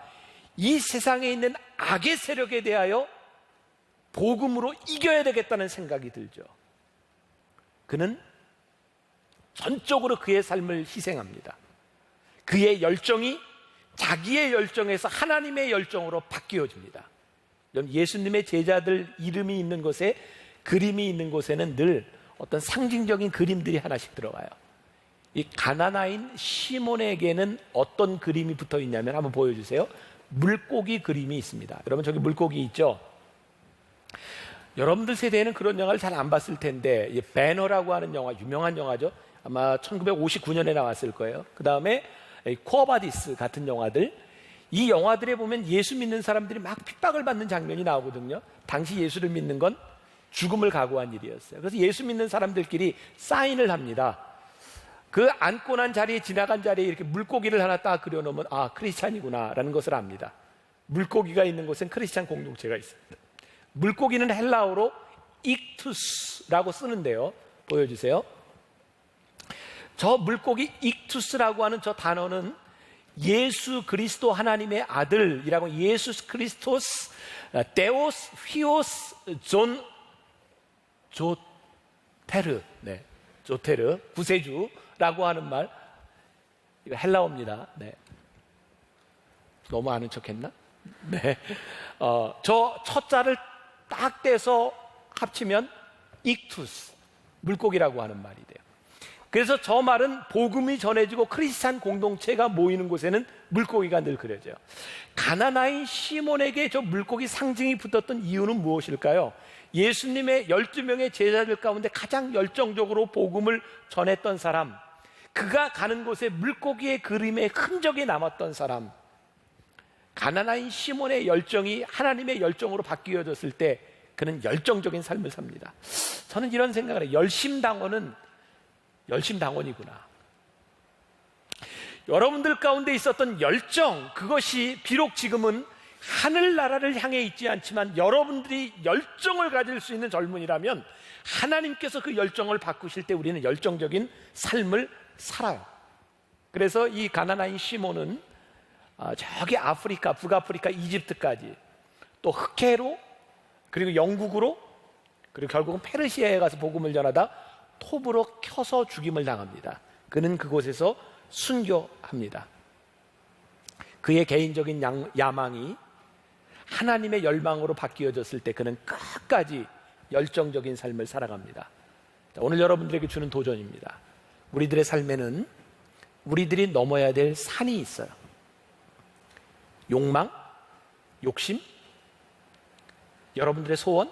이 세상에 있는 악의 세력에 대하여 복음으로 이겨야 되겠다는 생각이 들죠. 그는 전적으로 그의 삶을 희생합니다. 그의 열정이 자기의 열정에서 하나님의 열정으로 바뀌어집니다. 예수님의 제자들 이름이 있는 곳에, 그림이 있는 곳에는 늘 어떤 상징적인 그림들이 하나씩 들어가요. 이 가나나인 시몬에게는 어떤 그림이 붙어 있냐면 한번 보여주세요. 물고기 그림이 있습니다. 여러분, 저기 물고기 있죠? 여러분들 세대에는 그런 영화를 잘 안 봤을 텐데, 이 배너라고 하는 영화, 유명한 영화죠. 아마 1959년에 나왔을 거예요. 그 다음에 코어바디스 같은 영화들, 이 영화들에 보면 예수 믿는 사람들이 막 핍박을 받는 장면이 나오거든요. 당시 예수를 믿는 건 죽음을 각오한 일이었어요. 그래서 예수 믿는 사람들끼리 사인을 합니다. 그 앉고 난 자리에, 지나간 자리에 이렇게 물고기를 하나 딱 그려놓으면 아, 크리스찬이구나 라는 것을 압니다. 물고기가 있는 곳엔 크리스찬 공동체가 있습니다. 물고기는 헬라어로 익투스라고 쓰는데요. 보여주세요. 저 물고기 익투스라고 하는 저 단어는 예수 그리스도 하나님의 아들이라고, 예수 그리스토스 데오스 휘오스 존 조테르, 네, 조테르 구세주라고 하는 말, 이거 헬라어입니다. 네. 너무 아는 척했나? 네. 저 첫자를 딱 떼서 합치면 익투스, 물고기라고 하는 말이 돼요. 그래서 저 말은 복음이 전해지고 크리스찬 공동체가 모이는 곳에는 물고기가 늘 그려져요. 가나나인 시몬에게 저 물고기 상징이 붙었던 이유는 무엇일까요? 예수님의 12명의 제자들 가운데 가장 열정적으로 복음을 전했던 사람, 그가 가는 곳에 물고기의 그림의 흔적이 남았던 사람, 가나나인 시몬의 열정이 하나님의 열정으로 바뀌어졌을 때 그는 열정적인 삶을 삽니다. 저는 이런 생각을 해요. 열심당원은 열심당원이구나. 여러분들 가운데 있었던 열정, 그것이 비록 지금은 하늘나라를 향해 있지 않지만 여러분들이 열정을 가질 수 있는 젊은이라면 하나님께서 그 열정을 바꾸실 때 우리는 열정적인 삶을 살아요. 그래서 이 가나나인 시몬은 저기 아프리카, 북아프리카, 이집트까지, 또 흑해로, 그리고 영국으로, 그리고 결국은 페르시아에 가서 복음을 전하다 톱으로 켜서 죽임을 당합니다. 그는 그곳에서 순교합니다. 그의 개인적인 야망이 하나님의 열망으로 바뀌어졌을 때 그는 끝까지 열정적인 삶을 살아갑니다. 오늘 여러분들에게 주는 도전입니다. 우리들의 삶에는 우리들이 넘어야 될 산이 있어요. 욕망, 욕심, 여러분들의 소원.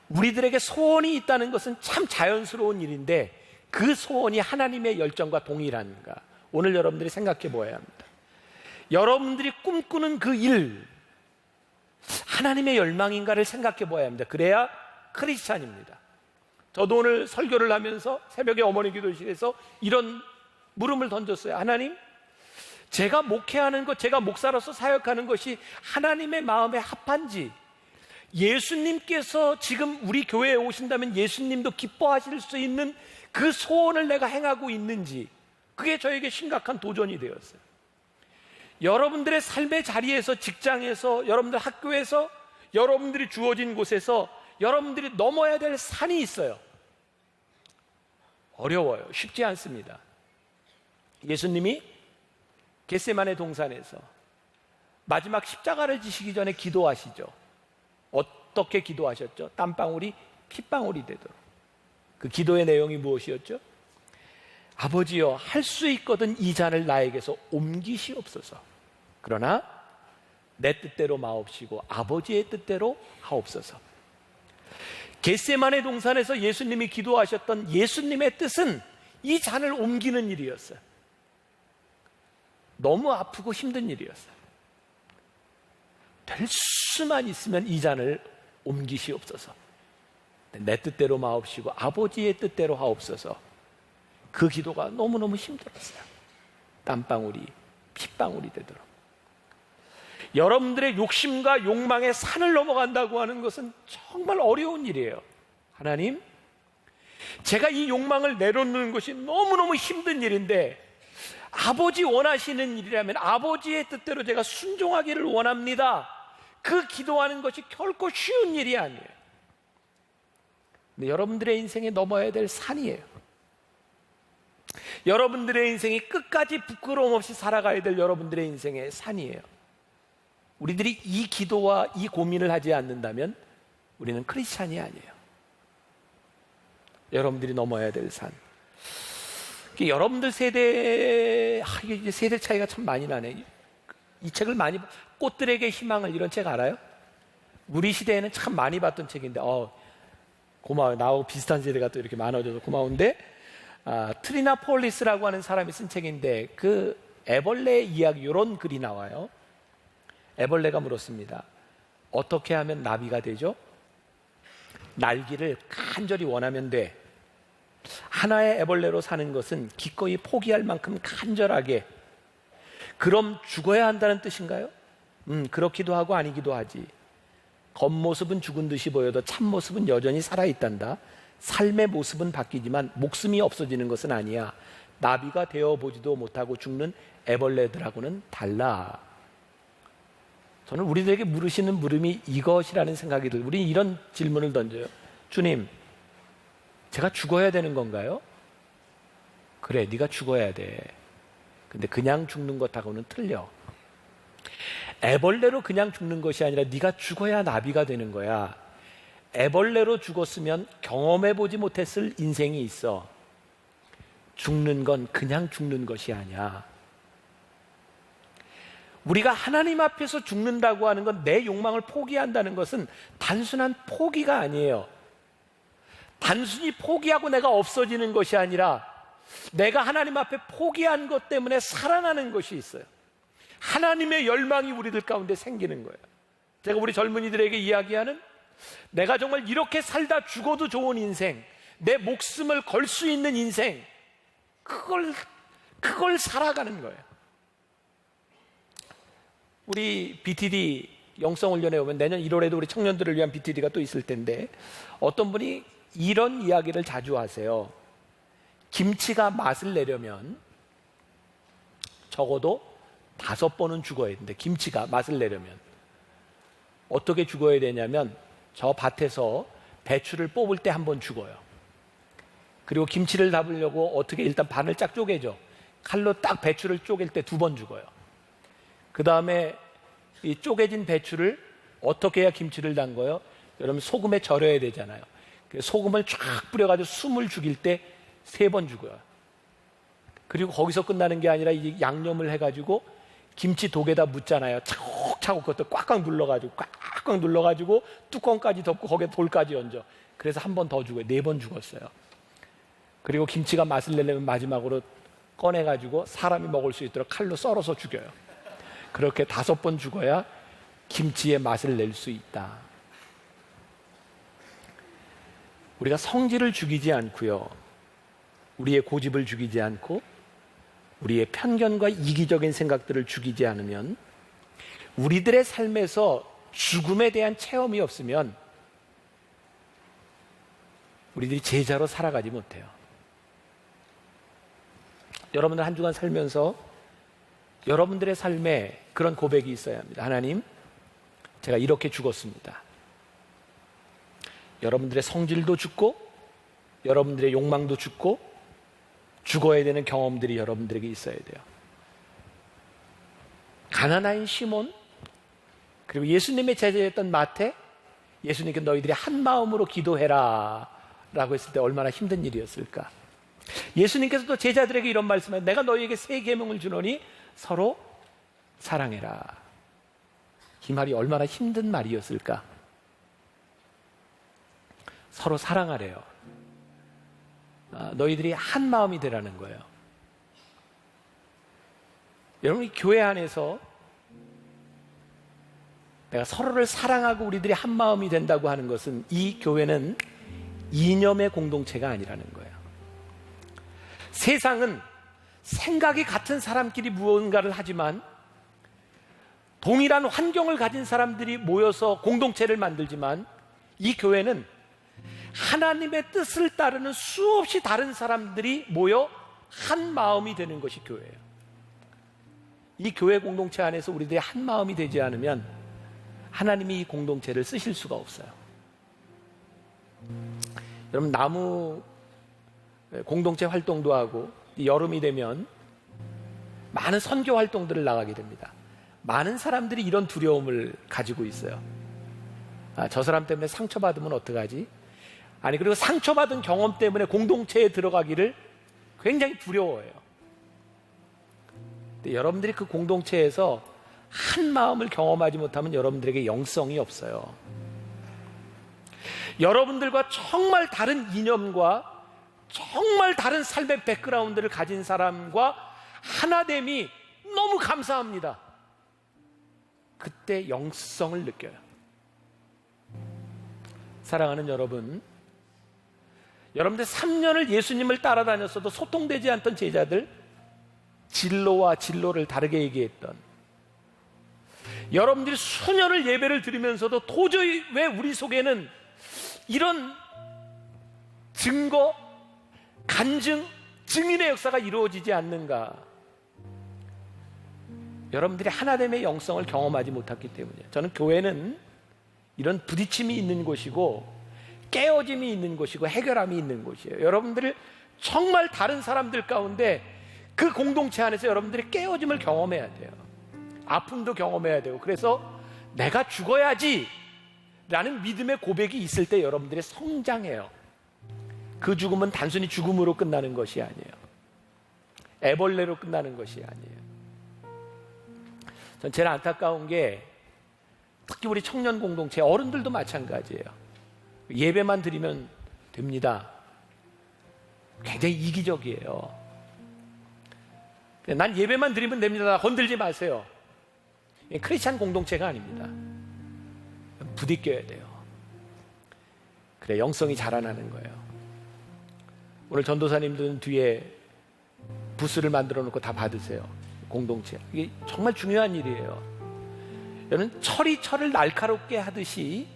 우리들에게 소원이 있다는 것은 참 자연스러운 일인데 그 소원이 하나님의 열정과 동일한가? 오늘 여러분들이 생각해 보아야 합니다. 여러분들이 꿈꾸는 그 일, 하나님의 열망인가를 생각해 보아야 합니다. 그래야 크리스찬입니다. 저도 오늘 설교를 하면서 새벽에 어머니 기도실에서 이런 물음을 던졌어요. 하나님, 제가 목회하는 것, 제가 목사로서 사역하는 것이 하나님의 마음에 합한지, 예수님께서 지금 우리 교회에 오신다면 예수님도 기뻐하실 수 있는 그 소원을 내가 행하고 있는지, 그게 저에게 심각한 도전이 되었어요. 여러분들의 삶의 자리에서, 직장에서, 여러분들 학교에서, 여러분들이 주어진 곳에서 여러분들이 넘어야 될 산이 있어요. 어려워요. 쉽지 않습니다. 예수님이 겟세마네 동산에서 마지막 십자가를 지시기 전에 기도하시죠. 어떻게 기도하셨죠? 땀방울이 핏방울이 되도록. 그 기도의 내용이 무엇이었죠? 아버지여, 할 수 있거든 이 잔을 나에게서 옮기시옵소서. 그러나 내 뜻대로 마옵시고 아버지의 뜻대로 하옵소서. 겟세마네 동산에서 예수님이 기도하셨던 예수님의 뜻은 이 잔을 옮기는 일이었어요. 너무 아프고 힘든 일이었어요. 될 수만 있으면 이 잔을 옮기시옵소서. 내 뜻대로 마옵시고 아버지의 뜻대로 하옵소서. 그 기도가 너무너무 힘들었어요. 땀방울이 핏방울이 되도록. 여러분들의 욕심과 욕망의 산을 넘어간다고 하는 것은 정말 어려운 일이에요. 하나님, 제가 이 욕망을 내려놓는 것이 너무너무 힘든 일인데 아버지 원하시는 일이라면 아버지의 뜻대로 제가 순종하기를 원합니다. 그 기도하는 것이 결코 쉬운 일이 아니에요. 근데 여러분들의 인생에 넘어야 될 산이에요. 여러분들의 인생이 끝까지 부끄러움 없이 살아가야 될 여러분들의 인생의 산이에요. 우리들이 이 기도와 이 고민을 하지 않는다면 우리는 크리스찬이 아니에요. 여러분들이 넘어야 될 산. 여러분들 세대, 이게 이제 세대 차이가 참 많이 나네. 이 책을 많이, 꽃들에게 희망을, 이런 책 알아요? 우리 시대에는 참 많이 봤던 책인데, 고마워요. 나하고 비슷한 세대가 또 이렇게 많아져서 고마운데, 트리나 폴리스라고 하는 사람이 쓴 책인데, 그 애벌레 이야기, 이런 글이 나와요. 애벌레가 물었습니다. 어떻게 하면 나비가 되죠? 날기를 간절히 원하면 돼. 하나의 애벌레로 사는 것은 기꺼이 포기할 만큼 간절하게. 그럼 죽어야 한다는 뜻인가요? 그렇기도 하고 아니기도 하지. 겉모습은 죽은 듯이 보여도 참모습은 여전히 살아있단다. 삶의 모습은 바뀌지만 목숨이 없어지는 것은 아니야. 나비가 되어보지도 못하고 죽는 애벌레들하고는 달라. 저는 우리들에게 물으시는 물음이 이것이라는 생각이 들어요. 우리는 이런 질문을 던져요. 주님, 제가 죽어야 되는 건가요? 그래, 네가 죽어야 돼. 근데 그냥 죽는 것하고는 틀려. 애벌레로 그냥 죽는 것이 아니라 네가 죽어야 나비가 되는 거야. 애벌레로 죽었으면 경험해보지 못했을 인생이 있어. 죽는 건 그냥 죽는 것이 아니야. 우리가 하나님 앞에서 죽는다고 하는 건, 내 욕망을 포기한다는 것은 단순한 포기가 아니에요. 단순히 포기하고 내가 없어지는 것이 아니라 내가 하나님 앞에 포기한 것 때문에 살아나는 것이 있어요. 하나님의 열망이 우리들 가운데 생기는 거예요. 제가 우리 젊은이들에게 이야기하는, 내가 정말 이렇게 살다 죽어도 좋은 인생, 내 목숨을 걸 수 있는 인생, 그걸 살아가는 거예요. 우리 BTD 영성훈련에 오면 내년 1월에도 우리 청년들을 위한 BTD가 또 있을 텐데, 어떤 분이 이런 이야기를 자주 하세요. 김치가 맛을 내려면 적어도 5번은 죽어야 되는데, 김치가 맛을 내려면 어떻게 죽어야 되냐면, 저 밭에서 배추를 뽑을 때 한 번 죽어요. 그리고 김치를 담으려고 어떻게, 일단 반을 쫙 쪼개죠. 칼로 딱 배추를 쪼갤 때 2번 죽어요. 그 다음에 이 쪼개진 배추를 어떻게 해야 김치를 담궈요? 여러분, 소금에 절여야 되잖아요. 소금을 쫙 뿌려가지고 숨을 죽일 때 3번 죽어요. 그리고 거기서 끝나는 게 아니라 이 양념을 해가지고 김치 독에다 묻잖아요. 차곡차곡 그것도 꽉꽉 눌러가지고 뚜껑까지 덮고 거기에 돌까지 얹어. 그래서 한 번 더 죽어요. 4번 죽었어요. 그리고 김치가 맛을 내려면 마지막으로 꺼내가지고 사람이 먹을 수 있도록 칼로 썰어서 죽여요. 그렇게 5번 죽어야 김치의 맛을 낼 수 있다. 우리가 성질을 죽이지 않고요, 우리의 고집을 죽이지 않고 우리의 편견과 이기적인 생각들을 죽이지 않으면, 우리들의 삶에서 죽음에 대한 체험이 없으면 우리들이 제자로 살아가지 못해요. 여러분들 한 주간 살면서 여러분들의 삶에 그런 고백이 있어야 합니다. 하나님, 제가 이렇게 죽었습니다. 여러분들의 성질도 죽고 여러분들의 욕망도 죽고 죽어야 되는 경험들이 여러분들에게 있어야 돼요. 가나나인 시몬, 그리고 예수님의 제자였던 마태, 예수님께 너희들이 한 마음으로 기도해라 라고 했을 때 얼마나 힘든 일이었을까. 예수님께서 또 제자들에게 이런 말씀을, 내가 너희에게 3계명을 주노니 서로 사랑해라. 이 말이 얼마나 힘든 말이었을까. 서로 사랑하래요. 너희들이 한 마음이 되라는 거예요. 여러분, 이 교회 안에서 내가 서로를 사랑하고 우리들이 한 마음이 된다고 하는 것은, 이 교회는 이념의 공동체가 아니라는 거예요. 세상은 생각이 같은 사람끼리 무언가를 하지만, 동일한 환경을 가진 사람들이 모여서 공동체를 만들지만, 이 교회는 하나님의 뜻을 따르는 수없이 다른 사람들이 모여 한 마음이 되는 것이 교회예요. 이 교회 공동체 안에서 우리들이 한 마음이 되지 않으면 하나님이 이 공동체를 쓰실 수가 없어요. 여러분, 나무 공동체 활동도 하고, 여름이 되면 많은 선교 활동들을 나가게 됩니다. 많은 사람들이 이런 두려움을 가지고 있어요. 저 사람 때문에 상처받으면 어떡하지? 아니, 그리고 상처받은 경험 때문에 공동체에 들어가기를 굉장히 두려워해요. 근데 여러분들이 그 공동체에서 한 마음을 경험하지 못하면 여러분들에게 영성이 없어요. 여러분들과 정말 다른 이념과 정말 다른 삶의 백그라운드를 가진 사람과 하나됨이 너무 감사합니다. 그때 영성을 느껴요. 사랑하는 여러분, 여러분들 3년을 예수님을 따라다녔어도 소통되지 않던 제자들, 진로와 진로를 다르게 얘기했던, 여러분들이 수년을 예배를 드리면서도 도저히 왜 우리 속에는 이런 증거, 간증, 증인의 역사가 이루어지지 않는가? 여러분들이 하나됨의 영성을 경험하지 못했기 때문이에요. 저는 교회는 이런 부딪힘이 있는 곳이고 깨어짐이 있는 곳이고 해결함이 있는 곳이에요. 여러분들을 정말 다른 사람들 가운데 그 공동체 안에서 여러분들이 깨어짐을 경험해야 돼요. 아픔도 경험해야 되고, 그래서 내가 죽어야지 라는 믿음의 고백이 있을 때 여러분들이 성장해요. 그 죽음은 단순히 죽음으로 끝나는 것이 아니에요. 애벌레로 끝나는 것이 아니에요. 전 제일 안타까운 게 특히 우리 청년 공동체, 어른들도 마찬가지예요. 예배만 드리면 됩니다. 굉장히 이기적이에요. 난 예배만 드리면 됩니다. 건들지 마세요. 크리스찬 공동체가 아닙니다. 부딪혀야 돼요. 그래 영성이 자라나는 거예요. 오늘 전도사님들은 뒤에 부스를 만들어 놓고 다 받으세요. 공동체. 이게 정말 중요한 일이에요. 여러분, 철이 철을 날카롭게 하듯이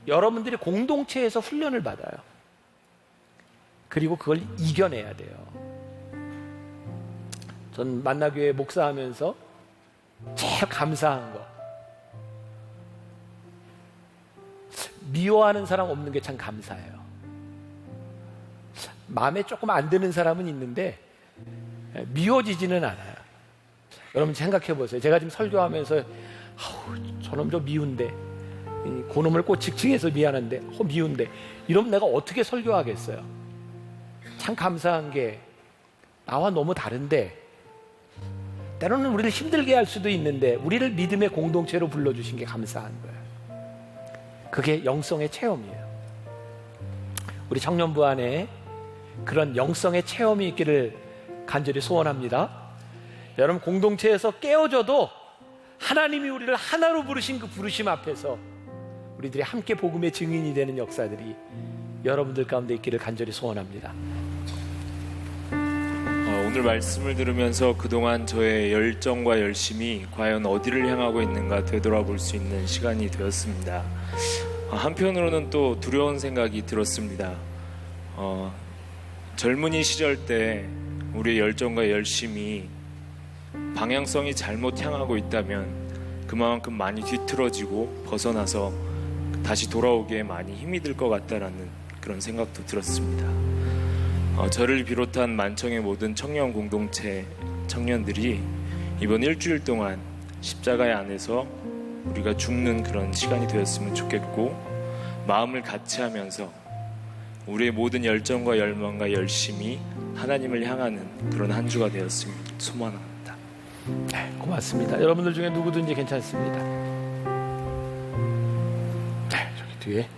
여러분들이 공동체에서 훈련을 받아요. 그리고 그걸 이겨내야 돼요. 전 만나교회 목사하면서 제일 감사한 거, 미워하는 사람 없는 게 참 감사해요. 마음에 조금 안 드는 사람은 있는데 미워지지는 않아요. 여러분 생각해 보세요. 제가 지금 설교하면서 저놈 저 미운데, 그놈을 꼭 직칭해서 미안한데, 미운데, 이러면 내가 어떻게 설교하겠어요? 참 감사한 게 나와 너무 다른데 때로는 우리를 힘들게 할 수도 있는데 우리를 믿음의 공동체로 불러주신 게 감사한 거예요. 그게 영성의 체험이에요. 우리 청년부 안에 그런 영성의 체험이 있기를 간절히 소원합니다. 여러분, 공동체에서 깨어져도 하나님이 우리를 하나로 부르신 그 부르심 앞에서 우리들이 함께 복음의 증인이 되는 역사들이 여러분들 가운데 있기를 간절히 소원합니다. 오늘 말씀을 들으면서 그동안 저의 열정과 열심이 과연 어디를 향하고 있는가 되돌아볼 수 있는 시간이 되었습니다. 한편으로는 또 두려운 생각이 들었습니다. 젊은이 시절 때 우리의 열정과 열심이 방향성이 잘못 향하고 있다면 그만큼 많이 뒤틀어지고 벗어나서 다시 돌아오기에 많이 힘이 들 것 같다라는 그런 생각도 들었습니다. 저를 비롯한 만청의 모든 청년 공동체 청년들이 이번 일주일 동안 십자가의 안에서 우리가 죽는 그런 시간이 되었으면 좋겠고, 마음을 같이 하면서 우리의 모든 열정과 열망과 열심이 하나님을 향하는 그런 한 주가 되었으면 소망합니다. 네, 고맙습니다. 여러분들 중에 누구든지 괜찮습니다. 네, 저기 뒤에.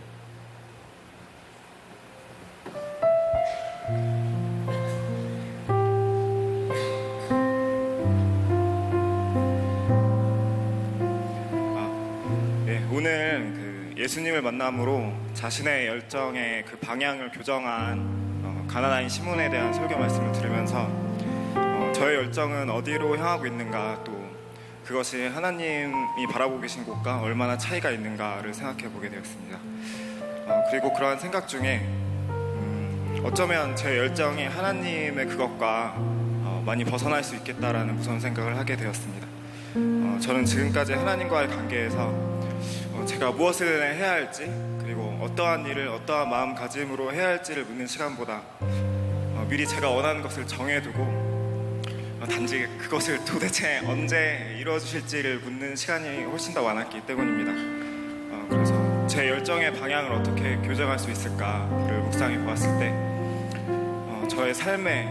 오늘 예수님을 만남으로 자신의 열정의 그 방향을 교정한 가나다인 시몬에 대한 설교 말씀을 들으면서 저의 열정은 어디로 향하고 있는가, 또 그것이 하나님이 바라보고 계신 곳과 얼마나 차이가 있는가를 생각해 보게 되었습니다. 그리고 그러한 생각 중에 어쩌면 제 열정이 하나님의 그것과 많이 벗어날 수 있겠다라는 무서운 생각을 하게 되었습니다. 저는 지금까지 하나님과의 관계에서 제가 무엇을 해야 할지, 그리고 어떠한 일을 어떠한 마음가짐으로 해야 할지를 묻는 시간보다 미리 제가 원하는 것을 정해두고 단지 그것을 도대체 언제 이루어 주실지를 묻는 시간이 훨씬 더 많았기 때문입니다. 그래서 제 열정의 방향을 어떻게 교정할 수 있을까를 묵상해 보았을 때 저의 삶의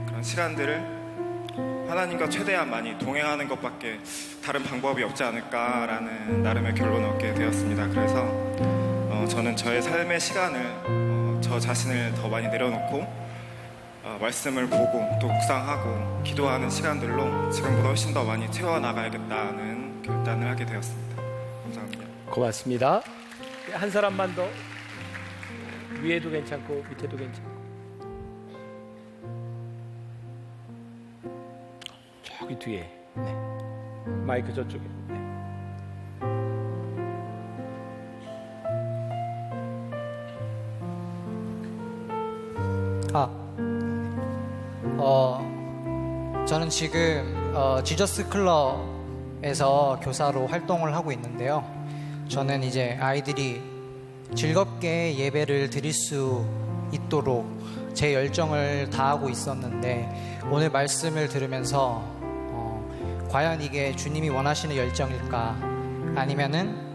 그런 시간들을 하나님과 최대한 많이 동행하는 것밖에 다른 방법이 없지 않을까라는 나름의 결론을 얻게 되었습니다. 그래서 저는 저의 삶의 시간을 저 자신을 더 많이 내려놓고 말씀을 보고 또 묵상하고 기도하는 시간들로 지금보다 훨씬 더 많이 채워나가야겠다는 결단을 하게 되었습니다. 감사합니다. 고맙습니다. 한 사람만 더. 위에도 괜찮고 밑에도 괜찮고. 저기 뒤에. 네. 마이크 저쪽에. 네. 저는 지금 지저스 클럽에서 교사로 활동을 하고 있는데요. 저는 이제 아이들이 즐겁게 예배를 드릴 수 있도록 제 열정을 다하고 있었는데 오늘 말씀을 들으면서 과연 이게 주님이 원하시는 열정일까 아니면은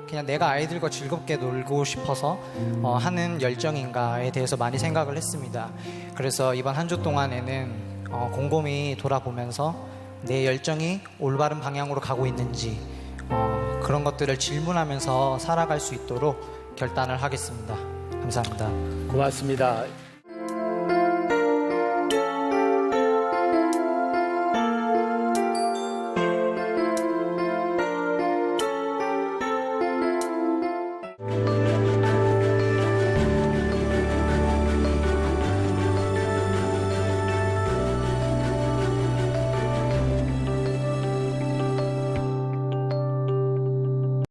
그냥 내가 아이들과 즐겁게 놀고 싶어서 하는 열정인가에 대해서 많이 생각을 했습니다. 그래서 이번 한 주 동안에는 곰곰이 돌아보면서 내 열정이 올바른 방향으로 가고 있는지 그런 것들을 질문하면서 살아갈 수 있도록 결단을 하겠습니다. 감사합니다. 고맙습니다.